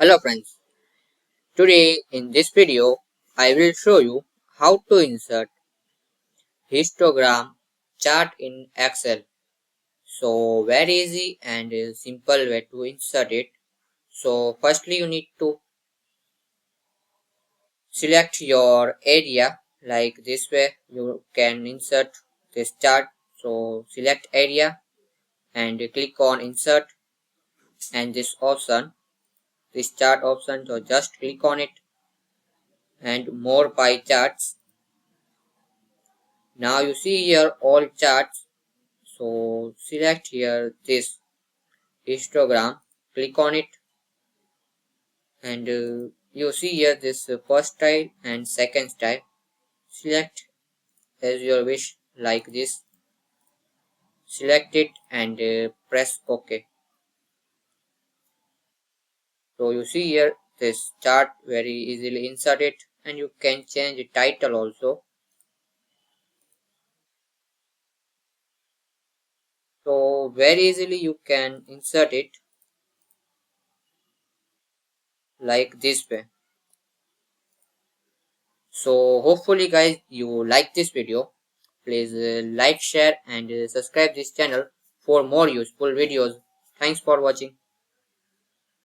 Hello friends, today in this video I will show you how to insert histogram chart in Excel. So very easy and simple way to insert it. So firstly you need to select your area like this way you can insert this chart. So select area and click on insert and this chart option, so just click on it and more pie charts. Now you see here all charts, so select here this histogram, click on it and you see here this first style and second style. Select as your wish like this, select it and press OK. So you see here this chart very easily inserted and you can change the title also. So very easily you can insert it like this way. So hopefully guys you like this video. Please like, share and subscribe this channel for more useful videos. Thanks for watching.